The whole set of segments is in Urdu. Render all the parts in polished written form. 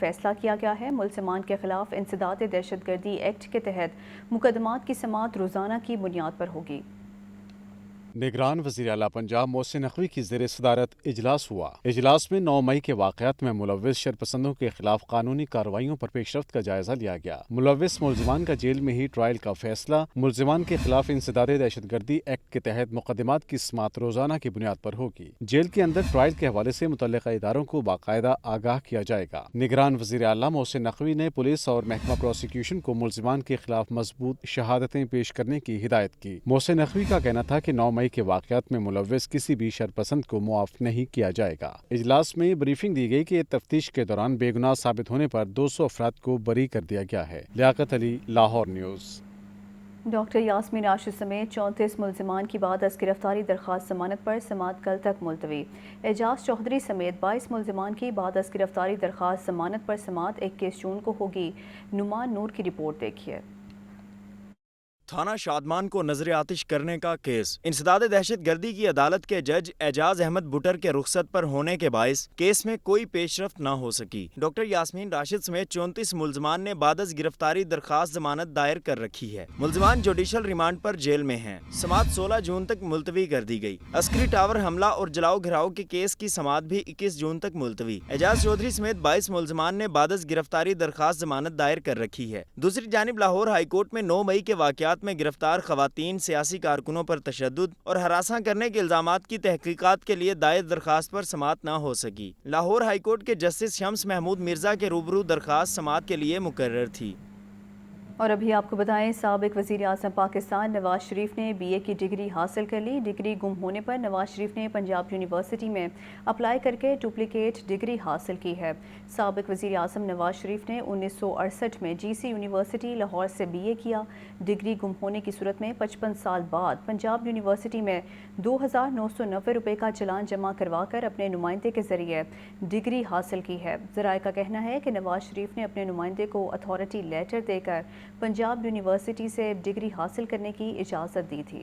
فیصلہ کیا گیا ہے۔ ملزمان کے خلاف انسداد دہشت گردی ایکٹ کے تحت مقدمات کی سماعت روزانہ کی بنیاد پر ہوگی۔ نگران وزیر اعلیٰ پنجاب محسن نقوی کی زیر صدارت اجلاس ہوا۔ اجلاس میں 9 مئی کے واقعات میں ملوث شرپسندوں کے خلاف قانونی کارروائیوں پر پیش رفت کا جائزہ لیا گیا۔ ملوث ملزمان کا جیل میں ہی ٹرائل کا فیصلہ۔ ملزمان کے خلاف انسداد دہشت گردی ایکٹ کے تحت مقدمات کی سماعت روزانہ کی بنیاد پر ہوگی۔ جیل کے اندر ٹرائل کے حوالے سے متعلقہ اداروں کو باقاعدہ آگاہ کیا جائے گا۔ نگران وزیر اعلیٰ محسن نقوی نے پولیس اور محکمہ پروسیکیوشن کو ملزمان کے خلاف مضبوط شہادتیں پیش کرنے کی ہدایت کی۔ محسن نقوی کا کہنا تھا کہ 9 مئی کے واقعات میں ملوث کسی بھی شرپسند کو معاف نہیں کیا جائے گا۔ اجلاس میں بریفنگ دی گئی کہ تفتیش کے دوران بے گناہ ثابت ہونے پر 200 افراد کو بری کر دیا گیا ہے۔ لیاقت علی، لاہور نیوز۔ ڈاکٹر یاسمین راشد سمیت 34 ملزمان کی بعد از گرفتاری درخواست ضمانت پر سماعت کل تک ملتوی۔ اعجاز چودھری سمیت 22 ملزمان کی بعد از گرفتاری درخواست ضمانت پر سماعت 21 جون کو ہوگی۔ نعمان نور کی رپورٹ دیکھیے۔ تھانہ شادمان کو نظر آتش کرنے کا کیس۔ انسداد دہشت گردی کی عدالت کے جج اعجاز احمد بٹر کے رخصت پر ہونے کے باعث کیس میں کوئی پیش رفت نہ ہو سکی۔ ڈاکٹر یاسمین راشد سمیت 34 ملزمان نے بعد از گرفتاری درخواست ضمانت دائر کر رکھی ہے۔ ملزمان جوڈیشل ریمانڈ پر جیل میں ہیں۔ سماعت 16 جون تک ملتوی کر دی گئی۔ عسکری ٹاور حملہ اور جلاؤ گھراؤ کے کیس کی سماعت بھی 21 جون تک ملتوی۔ اعجاز چودھری سمیت 22 ملزمان نے بعد از گرفتاری درخواست ضمانت دائر کر رکھی ہے۔ دوسری جانب لاہور ہائی کورٹ میں 9 مئی کے واقعات میں گرفتار خواتین، سیاسی کارکنوں پر تشدد اور ہراساں کرنے کے الزامات کی تحقیقات کے لیے دائر درخواست پر سماعت نہ ہو سکی۔ لاہور ہائی کورٹ کے جسٹس شمس محمود مرزا کے روبرو درخواست سماعت کے لیے مقرر تھی۔ اور ابھی آپ کو بتائیں، سابق وزیر اعظم پاکستان نواز شریف نے BA کی ڈگری حاصل کر لی۔ ڈگری گم ہونے پر نواز شریف نے پنجاب یونیورسٹی میں اپلائی کر کے ڈپلیکیٹ ڈگری حاصل کی ہے۔ سابق وزیر اعظم نواز شریف نے 1968 میں GC یونیورسٹی لاہور سے BA کیا۔ ڈگری گم ہونے کی صورت میں 55 سال بعد پنجاب یونیورسٹی میں 2990 روپے کا چلان جمع کروا کر اپنے نمائندے کے ذریعے ڈگری حاصل کی ہے۔ ذرائع کا کہنا ہے کہ نواز شریف نے اپنے نمائندے کو اتھارٹی لیٹر دے کر پنجاب یونیورسٹی سے ڈگری حاصل کرنے کی اجازت دی تھی۔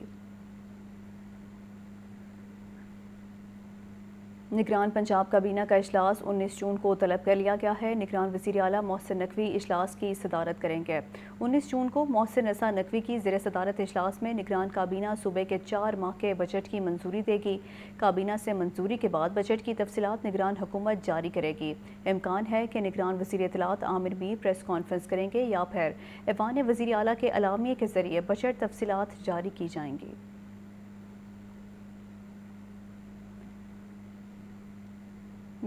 نگران پنجاب کابینہ کا اجلاس 19 جون کو طلب کر لیا گیا ہے۔ نگران وزیر اعلیٰ محسن نقوی اجلاس کی صدارت کریں گے۔ 19 جون کو محسن رضا نقوی کی زیر صدارت اجلاس میں نگران کابینہ صوبے کے 4 ماہ کے بجٹ کی منظوری دے گی۔ کابینہ سے منظوری کے بعد بجٹ کی تفصیلات نگران حکومت جاری کرے گی۔ امکان ہے کہ نگران وزیر اطلاعات عامر میر پریس کانفرنس کریں گے یا پھر ایوان وزیر اعلیٰ کے اعلامیے کے ذریعے بجٹ تفصیلات جاری کی جائیں گی۔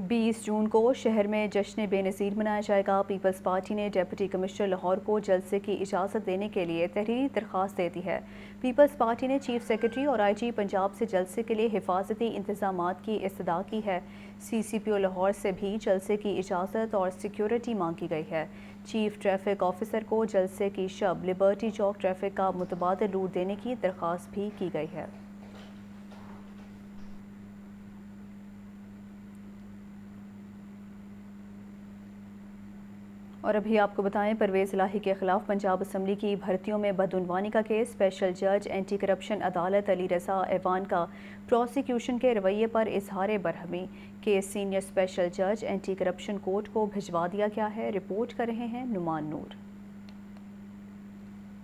20 جون کو شہر میں جشن بے نظیر منایا جائے گا۔ پیپلز پارٹی نے ڈپٹی کمشنر لاہور کو جلسے کی اجازت دینے کے لیے تحریری درخواست دے دی ہے۔ پیپلز پارٹی نے چیف سیکرٹری اور IG پنجاب سے جلسے کے لیے حفاظتی انتظامات کی استدعا کی ہے۔ CCPO لاہور سے بھی جلسے کی اجازت اور سیکیورٹی مانگی گئی ہے۔ چیف ٹریفک آفیسر کو جلسے کی شب لبرٹی چوک ٹریفک کا متبادل روٹ دینے کی درخواست بھی کی گئی ہے۔ اور ابھی آپ کو بتائیں، پرویز الہی کے خلاف پنجاب اسمبلی کی بھرتیوں میں بدعنوانی کا کیس۔ اسپیشل جج اینٹی کرپشن عدالت علی رضا ایوان کا پروسیکیوشن کے رویے پر اظہار برہمی۔ کیس سینئر اسپیشل جج اینٹی کرپشن کورٹ کو بھجوا دیا گیا ہے۔ رپورٹ کر رہے ہیں نعمان نور۔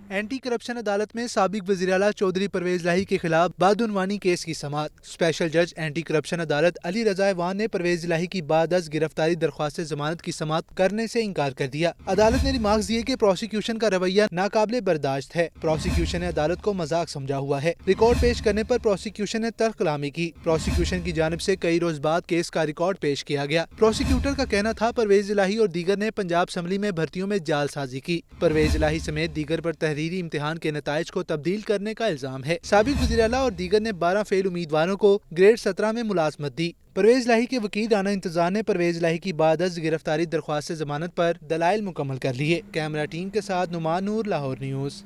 اینٹی کرپشن عدالت میں سابق وزیر اعلیٰ چودھری پرویز الہی کے خلاف بدعنوانی کیس کی سماعت۔ اسپیشل جج اینٹی کرپشن عدالت علی رضا ایوان نے پرویز الہی کی بعد از گرفتاری درخواست ضمانت کی سماعت کرنے سے انکار کر دیا۔ عدالت نے ریمارکس دیے کہ پروسیکیوشن کا رویہ ناقابل برداشت ہے۔ پروسیکیوشن نے عدالت کو مذاق سمجھا ہوا ہے۔ ریکارڈ پیش کرنے پر پروسیکیوشن نے تلخ کلامی کی۔ پروسیکیوشن کی جانب سے کئی روز بعد کیس کا ریکارڈ پیش کیا گیا۔ پروسیکیوٹر کا کہنا تھا پرویز الہی اور دیگر نے پنجاب اسمبلی میں بھرتیوں میں جعل سازی کی۔ پرویز الہی سمیت دیگر پر تحریری امتحان کے نتائج کو تبدیل کرنے کا الزام ہے۔ سابق وزیر اعلیٰ اور دیگر نے 12 فیل امیدواروں کو گریڈ 17 میں ملازمت دی۔ پرویز الہی کے وکیل رانا انتظار نے پرویز الہی کی بعد از گرفتاری درخواست ضمانت پر دلائل مکمل کر لیے۔ کیمرہ ٹیم کے ساتھ Noman Noor, Lahore news.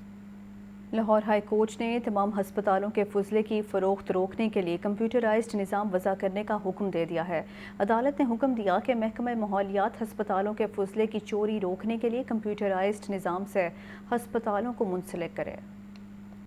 Lahore high court نے تمام ہسپتالوں کے فضلے کی فروخت روکنے کے لیے کمپیوٹرائزڈ نظام وضع کرنے کا حکم دے دیا ہے۔ عدالت نے حکم دیا کہ محکمہ ماحولیات ہسپتالوں کے فضلے کی چوری روکنے کے لیے کمپیوٹرائزڈ نظام سے ہسپتالوں کو منسلک کرے۔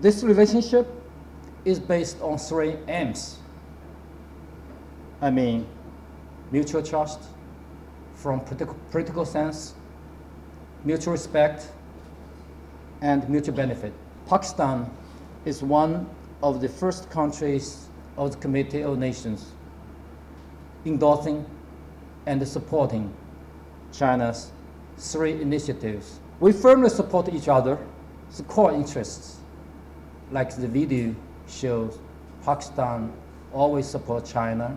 This relationship is based on 3 aims. I mean, mutual trust from political sense, mutual respect, and mutual benefit. Pakistan is one of the first countries of the Committee of Nations endorsing and supporting China's 3 initiatives. We firmly support each other's core interests. Like the video shows, Pakistan always supports China.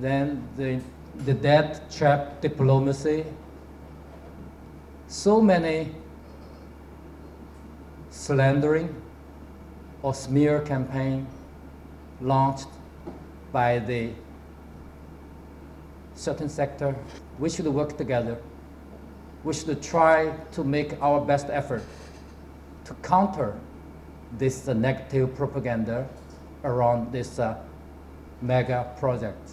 then the death trap diplomacy, so many slandering or smear campaign launched by the certain sector. We should work together. We should try to make our best effort to counter this negative propaganda around this mega project.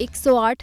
108,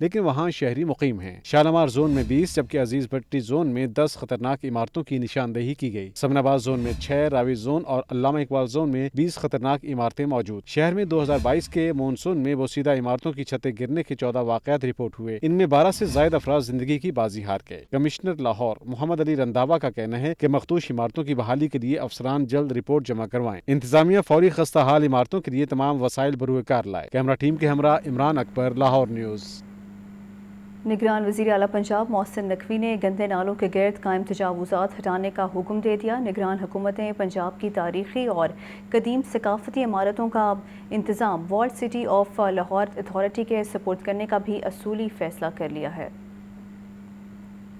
لیکن وہاں شہری مقیم ہیں۔ شالمار زون میں 20 جبکہ عزیز بٹی زون میں 10 خطرناک عمارتوں کی نشاندہی کی گئی۔ سمن آباد زون میں 6، راوی زون اور علامہ اقبال زون میں 20 خطرناک عمارتیں موجود۔ شہر میں 2022 کے مونسون میں بوسیدہ عمارتوں کی چھتیں گرنے کے 14 واقعات رپورٹ ہوئے، ان میں 12 سے زائد افراد زندگی کی بازی ہار گئے۔ کمشنر لاہور محمد علی رنداوا کا کہنا ہے کہ مخدوش عمارتوں کی بحالی کے لیے افسران جلد رپورٹ جمع کروائیں۔ انتظامیہ فوری خستہ حال عمارتوں کے لیے تمام وسائل بروئے کار لائے۔ کیمرہ ٹیم کے ہمراہ عمران اکبر، لاہور نیوز۔ نگران وزیر اعلیٰ پنجاب محسن نقوی نے گندے نالوں کے گرد قائم تجاوزات ہٹانے کا حکم دے دیا۔ نگران حکومت نے پنجاب کی تاریخی اور قدیم ثقافتی عمارتوں کا انتظام walled city of Lahore authority کے سپرد کرنے کا بھی اصولی فیصلہ کر لیا ہے۔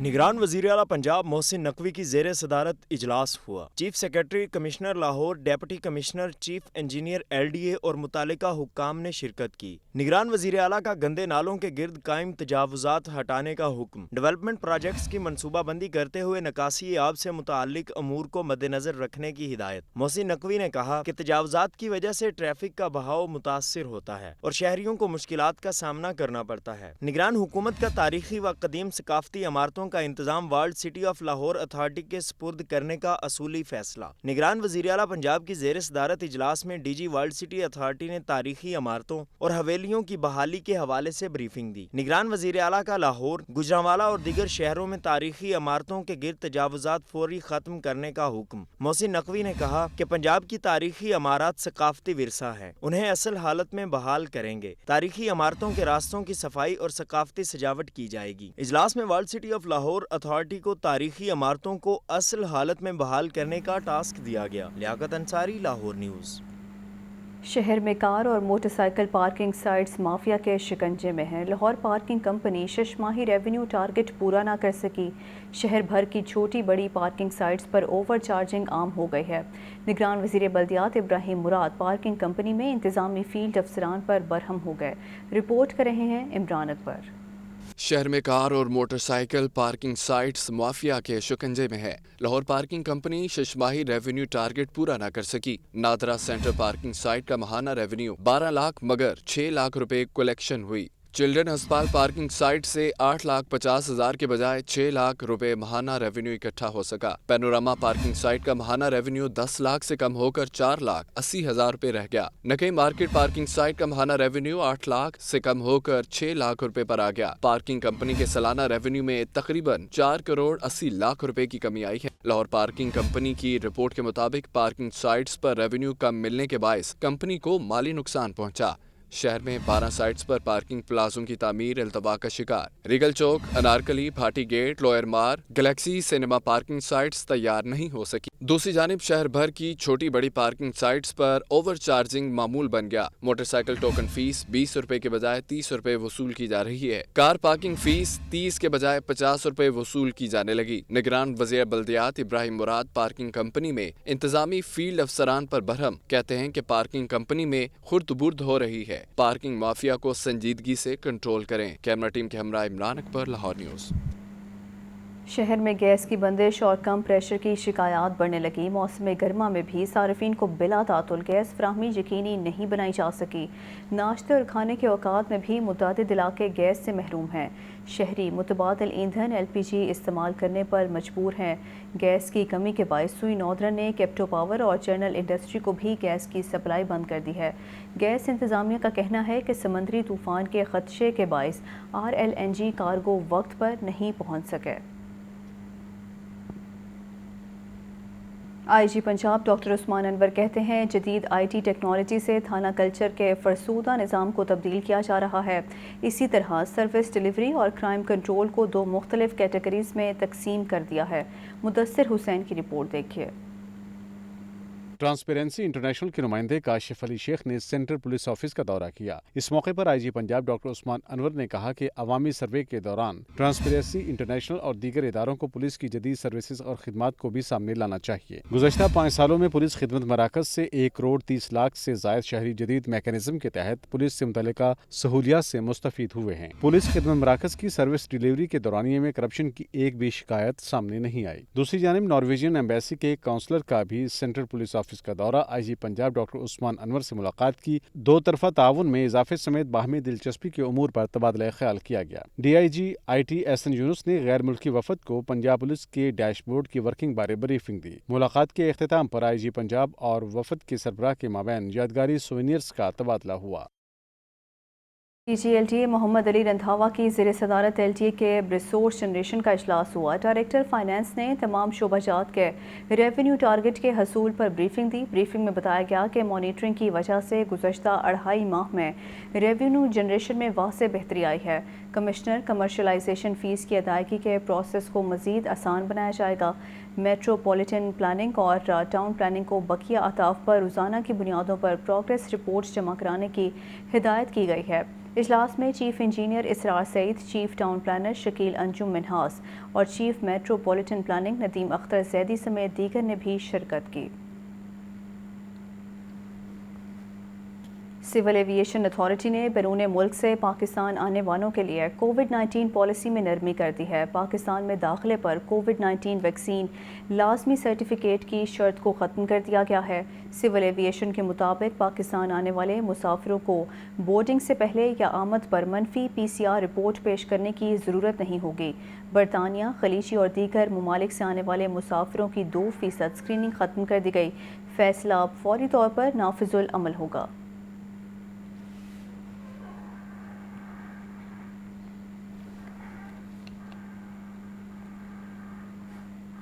نگران وزیر اعلیٰ پنجاب محسن نقوی کی زیر صدارت اجلاس ہوا۔ Chief secretary commissioner Lahore, deputy commissioner, chief engineer LDA اور متعلقہ حکام نے شرکت کی۔ نگران وزیر اعلیٰ کا گندے نالوں کے گرد قائم تجاوزات ہٹانے کا حکم، ڈیولپمنٹ پروجیکٹس کی منصوبہ بندی کرتے ہوئے نکاسی آب سے متعلق امور کو مد نظر رکھنے کی ہدایت۔ محسن نقوی نے کہا کہ تجاوزات کی وجہ سے ٹریفک کا بہاؤ متاثر ہوتا ہے اور شہریوں کو مشکلات کا سامنا کرنا پڑتا ہے۔ نگران حکومت کا تاریخی و قدیم ثقافتی عمارتوں کا انتظام walled city of Lahore authority کے سپرد کرنے کا اصولی فیصلہ۔ نگران وزیر اعلیٰ پنجاب کی زیر صدارت اجلاس میں DG والڈ سٹی اتھارٹی نے تاریخی عمارتوں اور حویلیوں کی بحالی کے حوالے سے بریفنگ دی۔ نگران وزیر اعلیٰ کا لاہور، گوجرانوالہ اور دیگر شہروں میں تاریخی عمارتوں کے گرد تجاوزات فوری ختم کرنے کا حکم۔ محسن نقوی نے کہا کہ پنجاب کی تاریخی عمارات ثقافتی ورثہ ہیں، انہیں اصل حالت میں بحال کریں گے۔ تاریخی عمارتوں کے راستوں کی صفائی اور ثقافتی سجاوٹ کی جائے گی۔ اجلاس میں walled city of Lahore authority کو تاریخی عمارتوں کو اصل حالت میں بحال کرنے کا ٹاسک دیا گیا۔ لیاقت انصاری، لاہور نیوز۔ شہر میں کار اور motor cycle parking sites mafia کے شکنجے میں ہیں۔ لاہور پارکنگ کمپنی 6 ماہی ریونیو ٹارگٹ پورا نہ کر سکی۔ شہر بھر کی چھوٹی بڑی پارکنگ سائٹس پر اوور چارجنگ عام ہو گئی ہے۔ نگران وزیر بلدیات ابراہیم مراد پارکنگ کمپنی میں انتظامی فیلڈ افسران پر برہم ہو گئے۔ رپورٹ کر رہے ہیں عمران اکبر۔ شہر میں کار اور motor cycle parking sites mafia کے شکنجے میں ہے۔ لاہور پارکنگ کمپنی 6 ماہی ریونیو ٹارگٹ پورا نہ کر سکی۔ نادرا سینٹر پارکنگ سائٹ کا ماہانہ ریونیو 12 لاکھ مگر 6 لاکھ روپے کلیکشن ہوئی۔ چلڈرن ہسپتال پارکنگ سائٹ سے 8,50,000 کے بجائے 6 لاکھ روپے ماہانہ ریونیو اکٹھا ہو سکا۔ پینوراما پارکنگ سائٹ کا ماہانہ ریونیو 10 لاکھ سے کم ہو کر 4,80,000 روپے رہ گیا۔ نکئی مارکیٹ پارکنگ سائٹ کا ماہانہ ریونیو 8 لاکھ سے کم ہو کر 6 لاکھ روپے پر آ گیا۔ پارکنگ کمپنی کے سالانہ ریونیو میں تقریباً 4 کروڑ 80 لاکھ روپے کی کمی آئی ہے۔ لاہور پارکنگ کمپنی کی رپورٹ کے مطابق پارکنگ سائٹس پر ریونیو کم ملنے کے باعث کمپنی کو مالی نقصان پہنچا۔ شہر میں 12 سائٹس پر پارکنگ پلازوں کی تعمیر التوا کا شکار۔ ریگل چوک، انارکلی، بھاٹی گیٹ، لوئر مار، گلیکسی سینما پارکنگ سائٹس تیار نہیں ہو سکی۔ دوسری جانب شہر بھر کی چھوٹی بڑی پارکنگ سائٹس پر اوور چارجنگ معمول بن گیا۔ موٹر سائیکل ٹوکن فیس 20 روپے کے بجائے 30 روپے وصول کی جا رہی ہے۔ کار پارکنگ فیس 30 کے بجائے 50 روپے وصول کی جانے لگی۔ نگران وزیر بلدیات ابراہیم مراد پارکنگ کمپنی میں انتظامی فیلڈ افسران پر برہم، کہتے ہیں کہ پارکنگ کمپنی میں خرد برد ہو رہی ہے۔ پارکنگ مافیا کو سنجیدگی سے کنٹرول کریں۔ کیمرہ ٹیم کے ہمراہ عمران اکبر، لاہور نیوز۔ شہر میں گیس کی بندش اور کم پریشر کی شکایات بڑھنے لگی۔ موسم گرما میں بھی صارفین کو بلا تعطل گیس فراہمی یقینی نہیں بنائی جا سکی۔ ناشتے اور کھانے کے اوقات میں بھی متعدد علاقے گیس سے محروم ہیں۔ شہری متبادل ایندھن LPG استعمال کرنے پر مجبور ہیں۔ گیس کی کمی کے باعث سوئی نودرن نے کیپٹو پاور اور جنرل انڈسٹری کو بھی گیس کی سپلائی بند کر دی ہے۔ گیس انتظامیہ کا کہنا ہے کہ سمندری طوفان کے خدشے کے باعث RLNG کارگو وقت پر نہیں پہنچ سکے۔ IG پنجاب ڈاکٹر عثمان انور کہتے ہیں جدید IT ٹیکنالوجی سے تھانہ کلچر کے فرسودہ نظام کو تبدیل کیا جا رہا ہے۔ اسی طرح سروس ڈیلیوری اور کرائم کنٹرول کو 2 مختلف کیٹیگریز میں تقسیم کر دیا ہے۔ مدثر حسین کی رپورٹ دیکھیے۔ ٹرانسپیرنسی انٹرنیشنل کے نمائندے کاشف علی شیخ نے سینٹرل پولیس آفس کا دورہ کیا۔ اس موقع پر IG پنجاب ڈاکٹر عثمان انور نے کہا کہ عوامی سروے کے دوران ٹرانسپیرنسی انٹرنیشنل اور دیگر اداروں کو پولیس کی جدید سروسز اور خدمات کو بھی سامنے لانا چاہیے۔ گزشتہ 5 سالوں میں پولیس خدمت مراکز سے 1 کروڑ 30 لاکھ سے زائد شہری جدید میکانزم کے تحت پولیس سے متعلقہ سہولیات سے مستفید ہوئے ہیں۔ پولیس خدمت مراکز کی سروس ڈیلیوری کے دورانیے میں کرپشن کی ایک بھی شکایت سامنے نہیں آئی۔ دوسری جانب نارویجین ایمبیسی کے کونسلر کا بھی سینٹرل پولیس آفس آفس کا دورہ, IG پنجاب ڈاکٹر عثمان انور سے ملاقات کی. دو طرفہ تعاون میں اضافے سمیت باہمی دلچسپی کے امور پر تبادلہ خیال کیا گیا. DIG IT SN یونس نے غیر ملکی وفد کو پنجاب پولیس کے ڈیش بورڈ کی ورکنگ بارے بریفنگ دی. ملاقات کے اختتام پر IG پنجاب اور وفد کے سربراہ کے مابین یادگاری سوینئرز کا تبادلہ ہوا. LTA محمد علی رندھاوا کی زیر صدارت LTA کے ریسورس جنریشن کا اجلاس ہوا. ڈائریکٹر فائنانس نے تمام شعبہ جات کے ریونیو ٹارگٹ کے حصول پر بریفنگ دی. بریفنگ میں بتایا گیا کہ مانیٹرنگ کی وجہ سے گزشتہ 2.5 ماہ میں ریونیو جنریشن میں واضح بہتری آئی ہے. کمشنر کمرشلائزیشن فیس کی ادائیگی کے پروسیس کو مزید آسان بنایا جائے گا. میٹروپولیٹن پلاننگ اور ٹاؤن پلاننگ کو بقیہ اہداف پر روزانہ کی بنیادوں پر پروگریس رپورٹس جمع کرانے کی ہدایت کی گئی ہے. اجلاس میں چیف انجینئر اسرار سعید، چیف ٹاؤن پلانر شکیل انجم منہاس اور chief metropolitan planning Nadeem Akhtar Zaidi سمیت دیگر نے بھی شرکت کی. سول ایویشن اتھارٹی نے بیرون ملک سے پاکستان آنے والوں کے لیے کووڈ-19 پالیسی میں نرمی کر دی ہے. پاکستان میں داخلے پر کووڈ-19 ویکسین لازمی سرٹیفکیٹ کی شرط کو ختم کر دیا گیا ہے. سول ایویشن کے مطابق پاکستان آنے والے مسافروں کو بورڈنگ سے پہلے یا آمد پر منفی PCR رپورٹ پیش کرنے کی ضرورت نہیں ہوگی. برطانیہ، خلیجی اور دیگر ممالک سے آنے والے مسافروں کی 2% اسکریننگ ختم کر دی گئی. فیصلہ اب فوری طور پر نافذ العمل ہوگا.